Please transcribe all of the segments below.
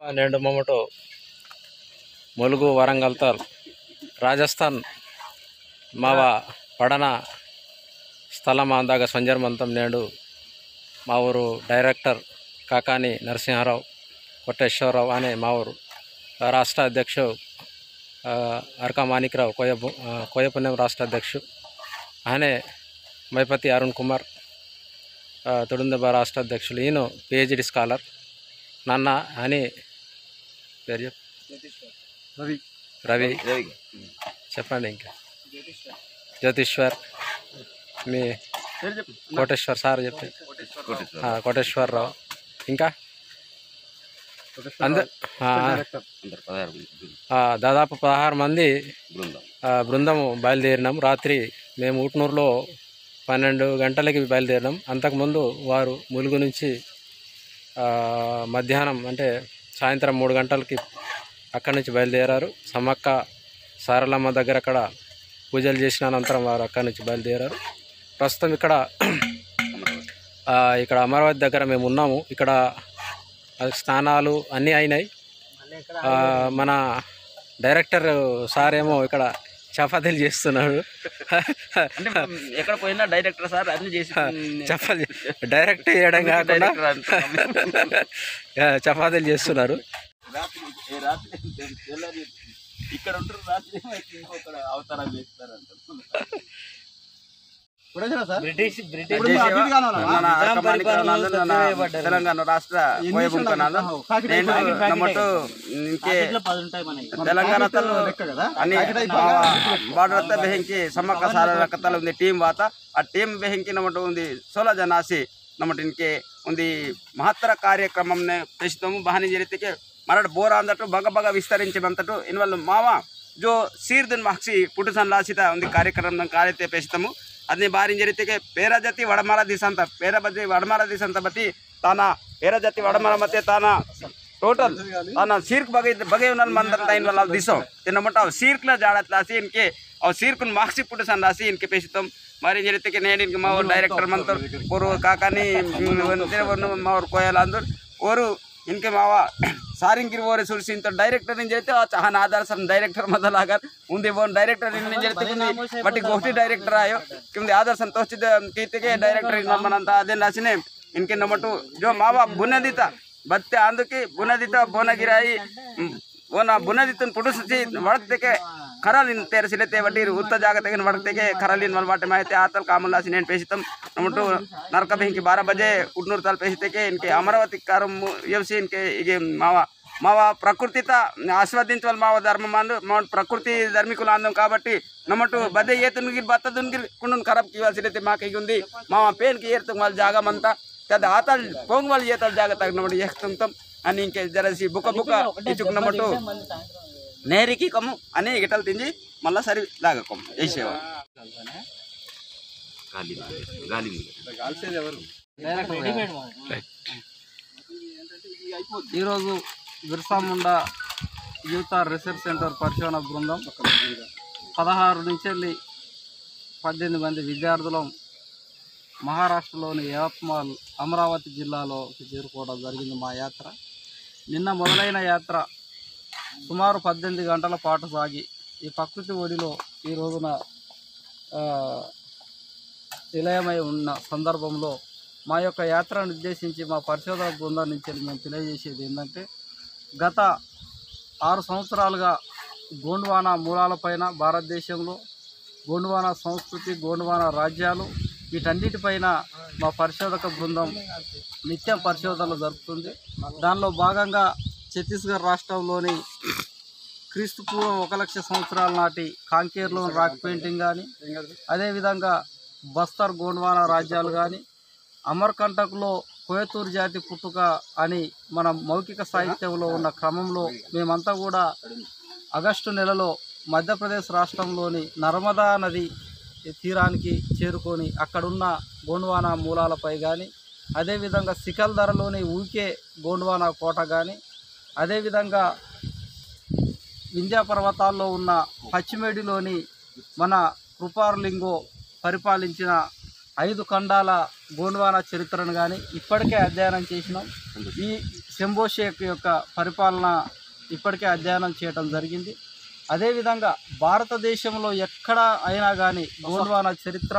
नेंडु मोमटो मुलुगु वरंगल तल राजस्थान मावा पड़न स्थल अंदाग संजर्मंतम नेंडु मा ऊरु डायरेक्टर काकानी नरसिंहराव कोटेश्वरराव अने मा ऊरु राष्ट्र अध्यक्ष अरका माणिकराव कोयपुण्यम राष्ट्र अध्यक्ष अने मैपति अरुण कुमार तुडुंदब राष्ट्र अध्यक्ष ईन PhD स्कॉलर नाना అని పేరు రవి చెప్పండి ఇంకా జ్యోతిశ్వర్ మీ కోటేశ్వర్ సార్ చెప్పండి కోటేశ్వరరావు ఇంకా దాదాపు 16 మంది బృందం బయలుదేరినాం. రాత్రి మేము ఊట్నూరులో 12 గంటలకి బయలుదేరినాం. అంతకుముందు వారు ములుగు నుంచి మధ్యాహ్నం అంటే సాయంత్రం 3 గంటలకి అక్కడి నుంచి బయలుదేరారు. సమ్మక్క సారలమ్మ దగ్గర అక్కడ పూజలు చేసిన అనంతరం వారు అక్కడి నుంచి బయలుదేరారు. ప్రస్తుతం ఇక్కడ అమరావతి దగ్గర మేము ఉన్నాము. ఇక్కడ స్నానాలు అన్నీ అయినాయి. మన డైరెక్టర్ సార్ ఏమో ఇక్కడ చపాతీలు చేస్తున్నాడు. ఎక్కడ పోయినా డైరెక్టర్ సార్ అన్ని చేసి చపాతీ డైరెక్ట్ చేయడం కాకుండా చపాతీలు చేస్తున్నారు. ఇక్కడ ఉంటారు, రాత్రి అవతారం చేస్తారు. తెలంగాణ రాష్ట్ర తెలంగాణ బార్డర్ బెహంకి సమ్మక్క సారకతలు ఉంది టీం వాత ఆ టీం బెహంకి నమ్మట ఉంది 16 జనాసి నమ్మట ఇన్కే ఉంది మహత్తర కార్యక్రమం ప్రస్తుతం బహాని జరిగితే మరణ బోరా అందటూ బగ విస్తరించేంతటూ ఇన్వాళ్ళు మావా जो सीर दिन माक्सी पुटसन लासिता उंदी कार्यक्रम कार्यते पेस्तमु अदने बारी जरिते पेरा जाति वडमारा दिसंत पेरा बजे वडमारा दिसंत बती ताना पेरा जाति वडमारा मते ताना टोटल ताना सीर्क बगे उनल मंदर ताइन वाला दिसो तेनमटा सीर्क ला जाडत लासी इनके और सीर्कुन माक्सी पुटसन लासी इनके पेस्तम बारी जरिते के नेन इनके मावर डायरेक्टर मंतर पोरो काकानी मावर कोयल अंदर और इनके मावा सारिंगिर वो सुरसिन तो डायरेक्टर इन जैसे चाहन आधार सर डायरेक्टर मतलब अगर उनके वो डायरेक्टर इन जैसे बट गोष्ठी डायरेक्टर आयो क्योंकि आधार संतोष कहते के डायरेक्टर इन मनंता अदे नासिने इनके नमटू जो मावा बुनदिता बत्ते आंदो की बुनदिता बोनगिराई वो ना बुनदितन पुरुष से वड़कते के खरालिन तेरे सिलेते वटी उत्तर जागते के वड़कते के खरालिन मलवाटे मायते आतल कामलासी नेन पेशितम नमटू नरक बेंकी 12 बजे उड्नूर तल पेशिते के इनके अमरावती कारम यवसी इनके इगे मावा प्रकृतिता आस्वादिंचवल मावा धर्म मांदु माव प्रकृति धर्मिकुल आंदम काबट्टी नमटू बदे येतुनगिर बत्तदुनगिर कुंडन खराब किवासिलेते माके गुंदी मावा पेन की येरतु वाल जागा मंता तद आतल पोंग वाल येतल जागा तक नमटू येखतुंतम अनि इनके जरासी बुका इचुक नमटू नेहरी की कमु अने गिटल तिंजी मल्ला सरी लागा कम ऐसेवा गाली ఈరోజు Birsa Munda youth research centre పరిశోధన బృందం 16 నుంచి 18 మంది విద్యార్థులు మహారాష్ట్రలోని యవత్మాల్ అమరావతి జిల్లాలోకి చేరుకోవడం జరిగింది. మా యాత్ర నిన్న మొదలైన యాత్ర సుమారు 18 గంటల పాటు సాగి ఈ ప్రకృతి ఒడిలో ఈ రోజున నిలయమై ఉన్న సందర్భంలో మా యొక్క యాత్రను ఉద్దేశించి మా పరిశోధన బృందం నుంచి మేము తెలియజేసేది ఏంటంటే గత 6 సంవత్సరాలుగా గోండ్వానా మూలాలపైన భారతదేశంలో గోండ్వానా సంస్కృతి గోండ్వానా రాజ్యాలు వీటన్నిటిపైన మా పరిశోధక బృందం నిత్యం పరిశోధనలు జరుపుతుంది. దానిలో భాగంగా ఛత్తీస్గఢ్ రాష్ట్రంలోని క్రీస్తు పూర్వం 1 లక్ష సంవత్సరాల నాటి కాంకేర్లోని రాక్ పెయింటింగ్ కానీ అదేవిధంగా బస్తర్ గోండ్వానా రాజ్యాలు కానీ అమర్కంటక్లో కోయతూరు జాతి పుట్టుక అని మన మౌఖిక సాహిత్యంలో ఉన్న క్రమంలో మేమంతా కూడా ఆగస్టు నెలలో మధ్యప్రదేశ్ రాష్ట్రంలోని నర్మదా నది తీరానికి చేరుకొని అక్కడున్న గోండ్వానా మూలాలపై కానీ అదేవిధంగా సికల్దరలోని ఊకే గోండ్వానా కోట కానీ అదేవిధంగా వింధ్యా పర్వతాల్లో ఉన్న పచ్చిమేడిలోని మన కృపార్లింగో పరిపాలించిన 5 ఖండాల గోండ్వానా చరిత్రను కానీ ఇప్పటికే అధ్యయనం చేసినాం. ఈ శంభో షేక్ యొక్క పరిపాలన ఇప్పటికే అధ్యయనం చేయడం జరిగింది. అదేవిధంగా భారతదేశంలో ఎక్కడ అయినా కానీ గోండ్వానా చరిత్ర,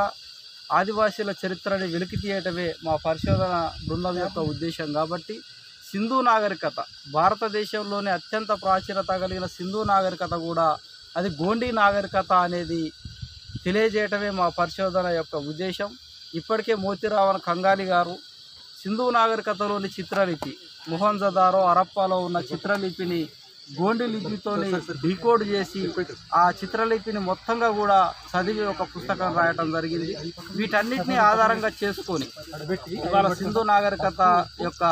ఆదివాసీల చరిత్రని వెలికి తీయటమే మా పరిశోధన బృందం యొక్క ఉద్దేశం. కాబట్టి సింధు నాగరికత, భారతదేశంలోనే అత్యంత ప్రాచీనత కలిగిన సింధు నాగరికత కూడా అది గోండీ నాగరికత అనేది తెలియజేయటమే మా పరిశోధన యొక్క ఉద్దేశం. ఇప్పటికే మోతీరావన్ కంగాలి గారు సింధు నాగరికతలోని చిత్రలిపి, మొహంజదారో హరప్పాలో ఉన్న చిత్రలిపిని గోండి లిపితో డీకోడ్ చేసి ఆ చిత్రలిపిని మొత్తంగా కూడా చదివి ఒక పుస్తకం రాయటం జరిగింది. వీటన్నిటిని ఆధారంగా చేసుకొని ఇవాళ సింధు నాగరికత యొక్క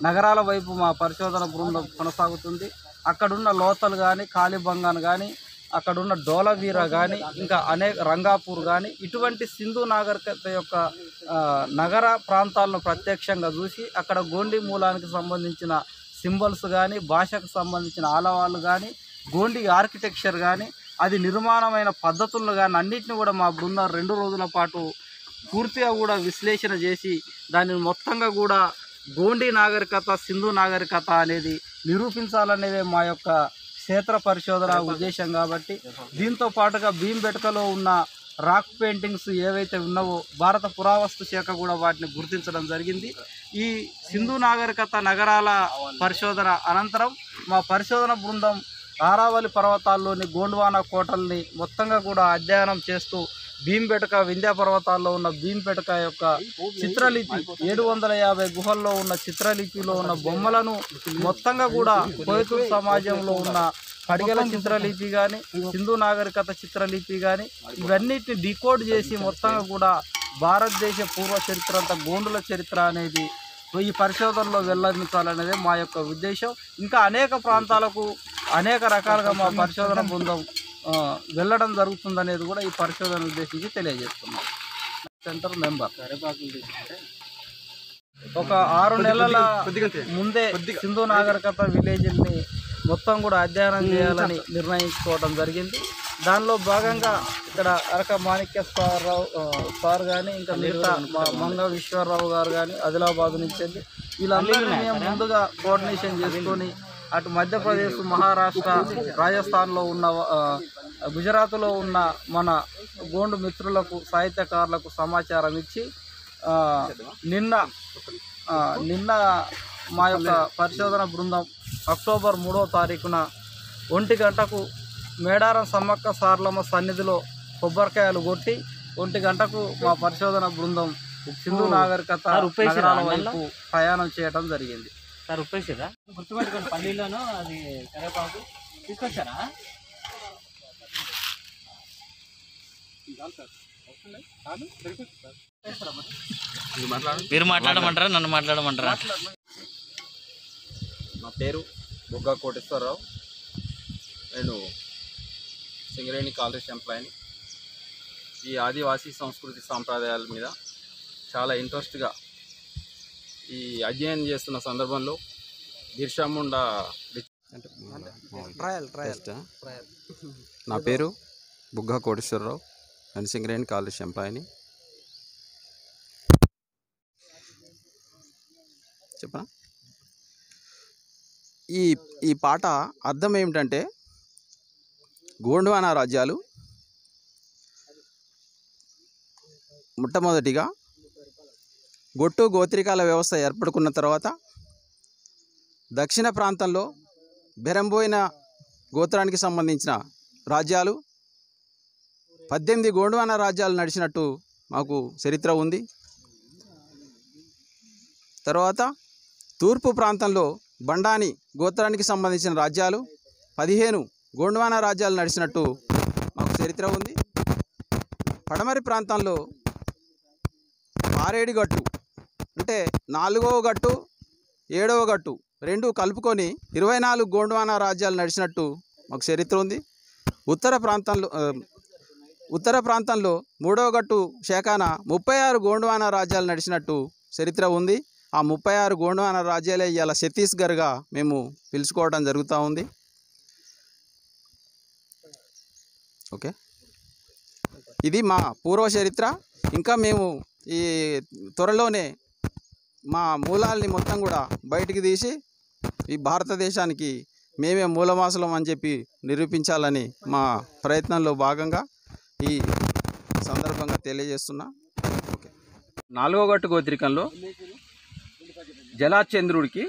నగరాల వైపు మా పరిశోధన బృందం కొనసాగుతుంది. అక్కడున్న లోతలు కానీ, కాళీబంగాన్ కానీ, అక్కడున్న డోలవీర కానీ, ఇంకా అనేక రంగాపూర్ కానీ ఇటువంటి సింధు నాగరికత యొక్క నగర ప్రాంతాలను ప్రత్యక్షంగా చూసి అక్కడ గోండి మూలానికి సంబంధించిన సింబల్స్ కానీ, భాషకు సంబంధించిన ఆలవాళ్ళు కానీ, గోండి ఆర్కిటెక్చర్ కానీ, అది నిర్మాణమైన పద్ధతులను కానీ అన్నింటినీ కూడా మా బృందం 2 రోజుల పాటు పూర్తిగా కూడా విశ్లేషణ చేసి దానిని మొత్తంగా కూడా గోండి నాగరికత, సింధు నాగరికత అనేది నిరూపించాలనేదే మా యొక్క క్షేత్ర పరిశోధన ఉద్దేశం. కాబట్టి దీంతో పాటుగా భీంబెట్కలో ఉన్న రాక్ పెయింటింగ్స్ ఏవైతే ఉన్నావో భారత పురావస్తు శాఖ కూడా వాటిని గుర్తించడం జరిగింది. ఈ సింధు నాగరికత నగరాల పరిశోధన అనంతరం మా పరిశోధన బృందం ఆరావళి పర్వతాల్లోని గోండ్వానా కోటల్ని మొత్తంగా కూడా అధ్యయనం చేస్తూ భీంబెట్క, వింధ్య పర్వతాల్లో ఉన్న భీంబెట్క యొక్క చిత్రలిపి 750 గుహల్లో ఉన్న చిత్రలిపిలో ఉన్న బొమ్మలను మొత్తంగా కూడా కోయతూరు సమాజంలో ఉన్న పడిగల చిత్రలిపి కానీ, సింధు నాగరికత చిత్రలిపి కానీ ఇవన్నిటిని డీకోడ్ చేసి మొత్తంగా కూడా భారతదేశ పూర్వ చరిత్ర అంతా గోండుల చరిత్ర అనేది ఈ పరిశోధనలో వెల్లడించాలనేది మా యొక్క ఉద్దేశం. ఇంకా అనేక ప్రాంతాలకు అనేక రకాలుగా మా పరిశోధన బృందం వెళ్ళడం జరుగుతుందనేది కూడా ఈ పరిశోధన ఉద్దేశించి తెలియజేస్తున్నాం. సెంటర్ మెంబర్ ఒక 6 నెలల ముందే సింధు నాగరికత విలేజ్ని మొత్తం కూడా అధ్యయనం చేయాలని నిర్ణయించుకోవడం జరిగింది. దానిలో భాగంగా ఇక్కడ అరక మాణిక్య సార్ కానీ, ఇంకా మిగతా మంగ విశ్వరరావు గారు కానీ ఆదిలాబాద్ నుంచి వెళ్ళి వీళ్ళందరినీ మేము ముందుగా కోఆర్డినేషన్ చేసుకొని అటు మధ్యప్రదేశ్, మహారాష్ట్ర, రాజస్థాన్లో ఉన్న గుజరాత్లో ఉన్న మన గోండు మిత్రులకు, సాహిత్యకారులకు సమాచారం ఇచ్చి నిన్న మా యొక్క పరిశోధన బృందం అక్టోబర్ 3వ తారీఖున 1 గంటకు మేడారం సమ్మక్క సారలమ్మ సన్నిధిలో కొబ్బరికాయలు కొట్టి 1 గంటకు మా పరిశోధన బృందం సింధు నాగరికత నగరాల వైపు ప్రయాణం చేయడం జరిగింది. సార్ ఉప్పేసిరా గుర్తుపెట్టుకోండి, పల్లీలోనూ అది కరేపాకు తీసుకొచ్చారా? మీరు మాట్లాడమంటారా, నన్ను మాట్లాడమంటారా? నా పేరు బుగ్గ కోటేశ్వరరావు. నేను సింగరేణి కాలేజ్ ఎంప్లాయీని. ఈ ఆదివాసీ సంస్కృతి సాంప్రదాయాల మీద చాలా ఇంట్రెస్ట్గా ఈ అధ్యయనం చేస్తున్న సందర్భంలో బిర్షా ముండా నా పేరు బుగ్గ కోటేశ్వరరావు. నేను సింగరేణి కాలేజ్ ఎంప్లాయీని. చెప్పనా? ఈ పాట అర్థం ఏమిటంటే, గోండ్వానా రాజ్యాలు మొట్టమొదటిగా గొట్టు గోత్రికాల వ్యవస్థ ఏర్పడుకున్న తర్వాత దక్షిణ ప్రాంతంలో బెరంబోయిన గోత్రానికి సంబంధించిన రాజ్యాలు 18 గోండ్వానా రాజ్యాలు నడిచినట్టు మాకు చరిత్ర ఉంది. తర్వాత తూర్పు ప్రాంతంలో బండాని గోత్రానికి సంబంధించిన రాజ్యాలు 15 గోండ్వానా రాజ్యాలు నడిచినట్టు మాకు చరిత్ర ఉంది. పడమరి ప్రాంతంలో ఆరేడి గట్టు అంటే 4వ గట్టు 7వ గట్టు రెండు కలుపుకొని 24 గోండ్వానా రాజ్యాలు నడిచినట్టు మాకు చరిత్ర ఉంది. ఉత్తర ప్రాంతంలో 3వ గట్టు శాఖాన 36 గోండ్వానా రాజ్యాలు నడిచినట్టు చరిత్ర ఉంది. ఆ 36 గోండ్వానా రాజ్యాలే ఇవాళ ఛత్తీస్గఢ్గా మేము పిలుచుకోవడం జరుగుతూ ఉంది. ఓకే, ఇది మా పూర్వ చరిత్ర. ఇంకా మేము ఈ త్వరలోనే మా మూలాల్ని మొత్తం కూడా బయటికి తీసి ఈ భారతదేశానికి మేమే మూలవాసులం అని చెప్పి నిరూపించాలని మా ప్రయత్నంలో భాగంగా ఈ సందర్భంగా తెలియజేస్తున్నా. ఓకే. 4వ గట్టు గోత్రికంలో జలాచంద్రుడికి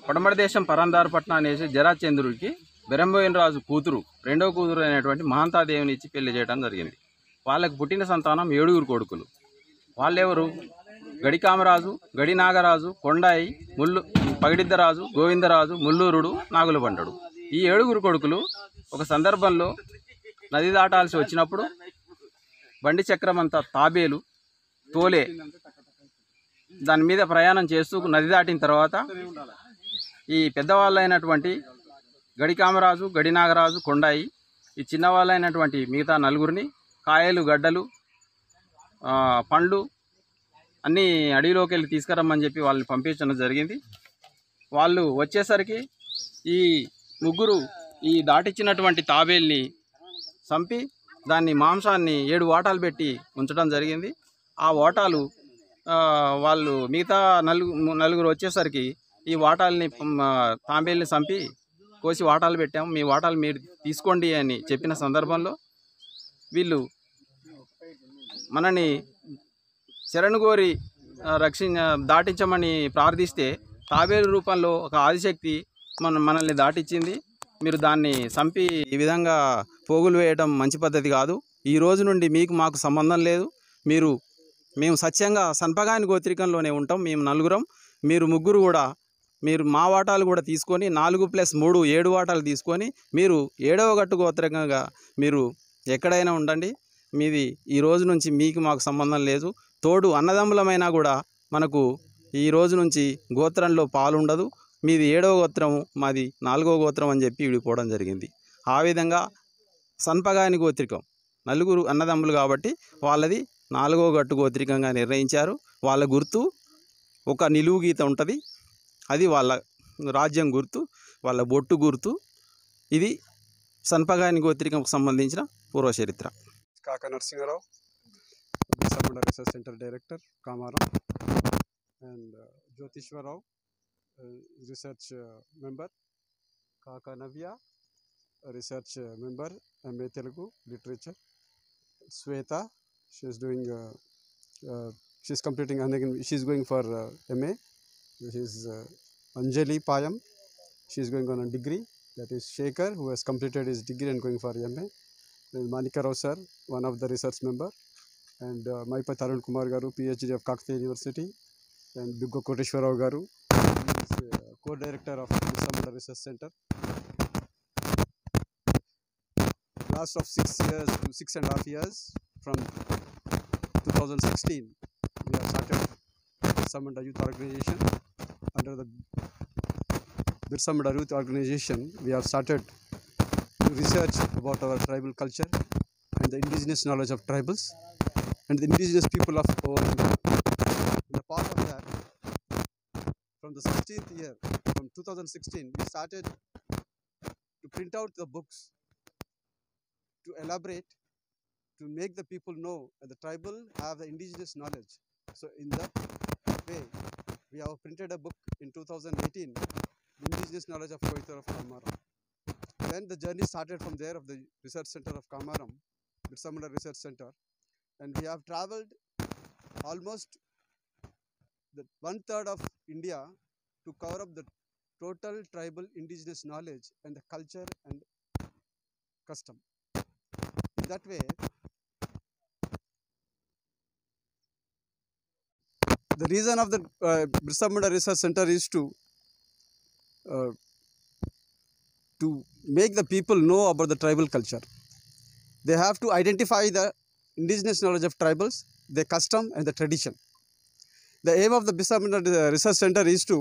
పడమర దేశం పరందారపట్నం అనేసి జలాచంద్రుడికి బెరంబోయిన రాజు కూతురు, రెండవ కూతురు అయినటువంటి మహాంతాదేవిని ఇచ్చి పెళ్లి చేయడం జరిగింది. వాళ్ళకు పుట్టిన సంతానం 7 కొడుకులు. వాళ్ళెవరు? గడికామరాజు, గడినాగరాజు, కొండాయి, పగిడిద్దరాజు, గోవిందరాజు, ముల్లూరుడు, నాగులబండడు. ఈ 7 కొడుకులు ఒక సందర్భంలో నది దాటాల్సి వచ్చినప్పుడు బండి చక్రమంతా తాబేలు తోలే దాని మీద ప్రయాణం చేస్తూ నది దాటిన తర్వాత ఈ పెద్దవాళ్ళైనటువంటి గడికామరాజు, గడినాగరాజు, కొండాయి, ఈ చిన్నవాళ్ళైనటువంటి మిగతా 4 కాయలు, గడ్డలు, పండ్లు అన్నీ అడవిలోకి వెళ్ళి తీసుకురమ్మని చెప్పి వాళ్ళని పంపించడం జరిగింది. వాళ్ళు వచ్చేసరికి ఈ 3 ఈ దాటిచ్చినటువంటి తాబేల్ని చంపి దాన్ని మాంసాన్ని 7 వాటాలు పెట్టి ఉంచడం జరిగింది. ఆ వాటాలు వాళ్ళు మిగతా 4 వచ్చేసరికి ఈ వాటాలని తాబేల్ని చంపి కోసి వాటాలు పెట్టాము, మీ వాటాలు మీరు తీసుకోండి అని చెప్పిన సందర్భంలో వీళ్ళు మనని శరణుగోరి దాటించమని ప్రార్థిస్తే తాబేలు రూపంలో ఒక ఆదిశక్తి మనల్ని దాటించింది. మీరు దాన్ని చంపి ఈ విధంగా పోగులు వేయడం మంచి పద్ధతి కాదు. ఈ రోజు నుండి మీకు మాకు సంబంధం లేదు. మేము సత్యంగా సన్పగాని గోత్రికంలోనే ఉంటాం. మేము 4 మీరు 3 కూడా మీరు మా వాటాలు కూడా తీసుకొని 4+3 7 వాటాలు తీసుకొని మీరు 7వ గట్టు గోత్రికంగా మీరు ఎక్కడైనా ఉండండి. మీది ఈ రోజు నుంచి మీకు మాకు సంబంధం లేదు. తోడు అన్నదమ్ములమైనా కూడా మనకు ఈ రోజు నుంచి గోత్రంలో పాలుండదు. మీది 7వ గోత్రం, మాది 4వ గోత్రం అని చెప్పి విడిపోవడం జరిగింది. ఆ విధంగా సన్పగాని గోత్రికం 4 అన్నదమ్ములు కాబట్టి వాళ్ళది 4వ గట్టు గోత్రికంగా నిర్ణయించారు. వాళ్ళ గుర్తు ఒక నిలువు గీత ఉంటుంది, అది వాళ్ళ రాజ్యం గుర్తు, వాళ్ళ బొట్టు గుర్తు. ఇది సన్పగాని గోత్రికంకు సంబంధించిన పూర్వ చరిత్ర. కాకా Narasimha Rao, Birsha Research Center Director, Kamaram, and Jyotishwarao, Research Member, Kaka Navya, Research Member, MA Telugu Literature, Sweta, she's doing, she's completing, she's going for MA. This is Anjali Payam, she's going on a degree. That is Shekhar, who has completed his degree and going for MA. Then Manika Rao sir, one of the research member, and Maipa Tarun Kumar Garu, PhD of Kakatiya University, and Biggo Koteshwarao Garu, he is co-director of Birsha Research Center. Last of 6 years to 6.5 years, from 2016, we have started Birsha Youth Organization. Under the Birsha Youth Organization, we have started to research about our tribal culture and the indigenous knowledge of tribals and the indigenous people of our India. In the part of that, from the 16th year, from 2016, we started to print out the books to elaborate, to make the people know that the tribal have the indigenous knowledge. So in that way, we have printed a book in 2018, Indigenous Knowledge of Koitar of Kamaram. Then the journey started from there of the research center of Kamaram, Birsha Research Center, and we have traveled almost the 1/3 of India to cover up the total tribal indigenous knowledge and the culture and custom. In that way, the reason of the Birsha Research Center is to make the people know about the tribal culture. They have to identify the indigenous knowledge of tribals, their custom and the tradition. The aim of the Birsha Research Center is to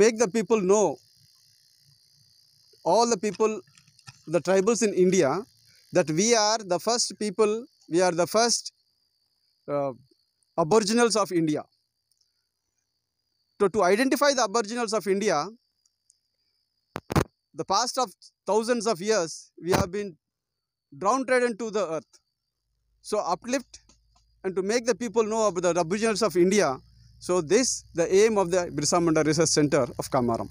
make the people know, all the people, the tribals in India, that we are the first people, we are the first aboriginals of India. To identify the aboriginals of India, the past of thousands of years, we have been downtrodden to the earth. So uplift and to make the people know about the aboriginals of India. So this the aim of the Birsa Munda Research Center of Kamaram.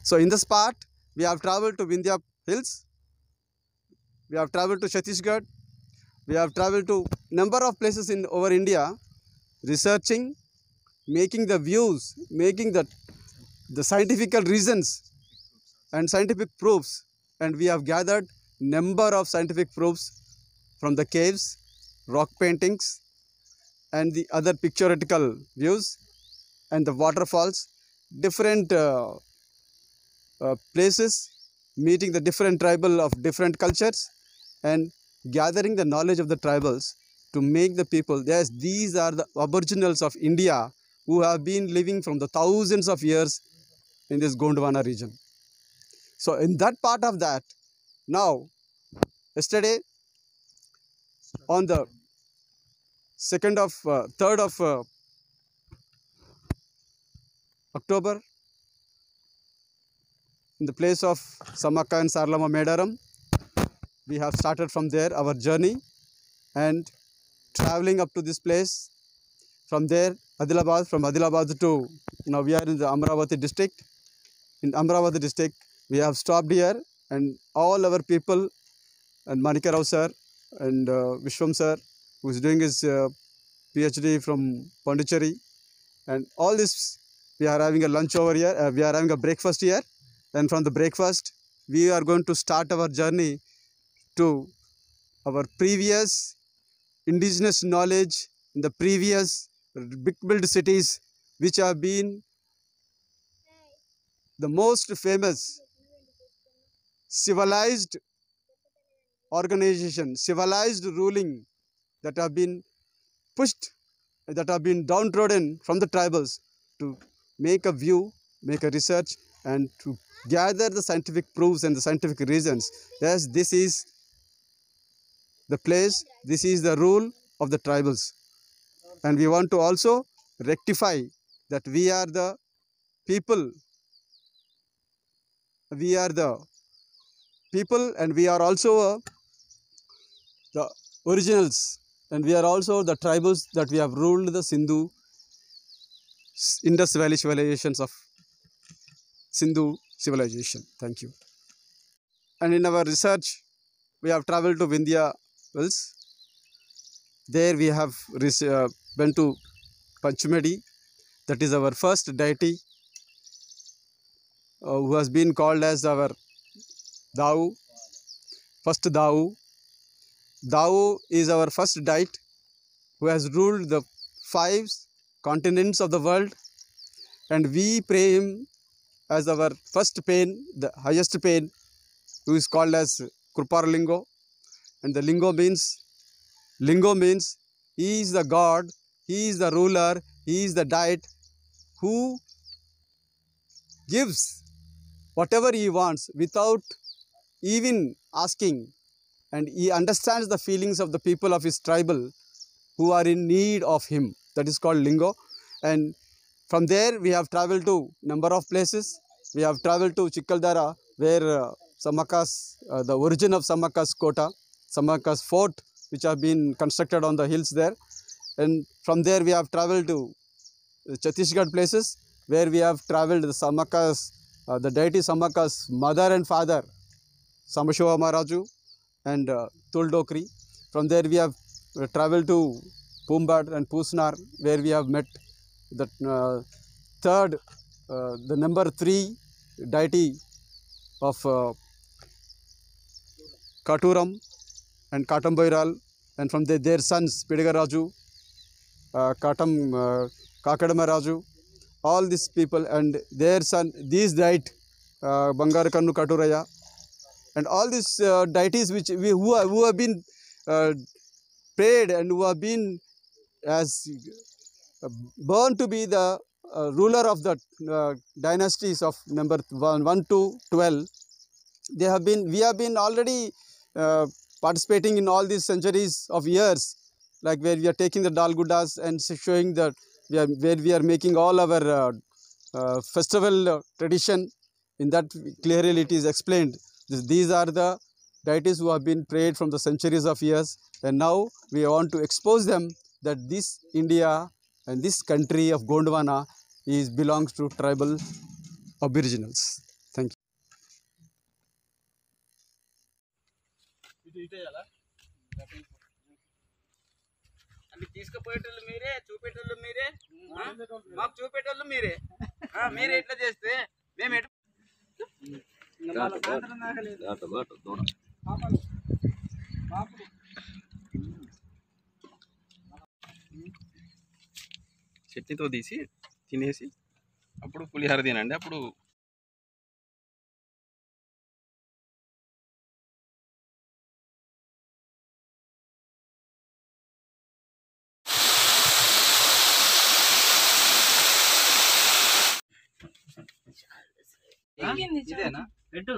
So in this part, we have traveled to Vindhya Hills, we have traveled to Chhattisgarh, we have traveled to number of places in over India, researching, making the views, making the scientific reasons and scientific proofs, and we have gathered number of scientific proofs from the caves, rock paintings, and the other pictorial views and the waterfalls, different places, meeting the different tribal of different cultures and gathering the knowledge of the tribals to make the people, yes, these are the aboriginals of India who have been living from the thousands of years in this Gondwana region. So in that part of that, now, yesterday on the 3rd of October, in the place of Samaka and Sarlama Medaram, we have started from there our journey and traveling up to this place. From there, Adilabad, from Adilabad to, now we are in the Amravati district. In Amravati district, we have stopped here and all our people and Manika Rao sir and Vishwam sir, who is doing his PhD from Pondicherry, and all this, we are having a lunch over here, we are having a breakfast here, and from the breakfast, we are going to start our journey to our previous indigenous knowledge in the previous big built cities which have been the most famous civilized organization, civilized ruling that have been pushed, that have been downtrodden from the tribals to make a view, make a research and to gather the scientific proofs and the scientific reasons. Yes, this is the place, this is the rule of the tribals. And we want to also rectify that we are the people, and we are also the originals, and we are also the tribals that we have ruled the Sindhu, Indus Valley civilizations of Sindhu civilization. Thank you. And in our research, we have traveled to Vindhya Hills. There we have went to Panchmedi, that is our first deity who has been called as our Dau, first Dau. Dau is our first deity who has ruled the 5 continents of the world, and we pray him as our first pain, the highest pain, who is called as Kruparlingo, and the Lingo means he is the God, he is the ruler, he is the deity who gives whatever he wants without even asking, and he understands the feelings of the people of his tribal who are in need of him. That is called Lingo. And from there we have traveled to number of places. We have traveled to Chikkaldara, where Samakas, the origin of Samakas Kota, Samakas fort, which have been constructed on the hills there. And from there we have traveled to Chhattisgarh places, where we have traveled the Samakas, the deity Samakas mother and father, Samashova Maharaju and Tuldokri. From there we have traveled to Pumbad and Pusnar, where we have met the the number 3 deity of Katuram and Katamboiral, and from their sons Pidigaraju, Kakadamaraju, all these people and their son, these deity Bangarakanu Katuraya, and all these deities who have been prayed and who have been as born to be the ruler of the dynasties of number 1 to 12. We have been already participating in all these centuries of years, like where we are taking the Dalgudas and showing that where we are making all our festival tradition. In that clearly it is explained. These are the deities who have been prayed from the centuries of years, and now we want to expose them that this India and this country of Gondwana belongs to tribal aboriginals. Thank you. అంటే తీసుకుపోయేటోళ్ళు మీరే, చూపెట్టేటోళ్ళు మీరే, మాకు చూపెట్టేటోళ్ళు మీరే. మీరే ఎట్లా చేస్తే మేము ఎట్లా చట్నీతో తీసి తినేసి అప్పుడు పులిహోర తినండి. అప్పుడు ఇదేనా పెట్టు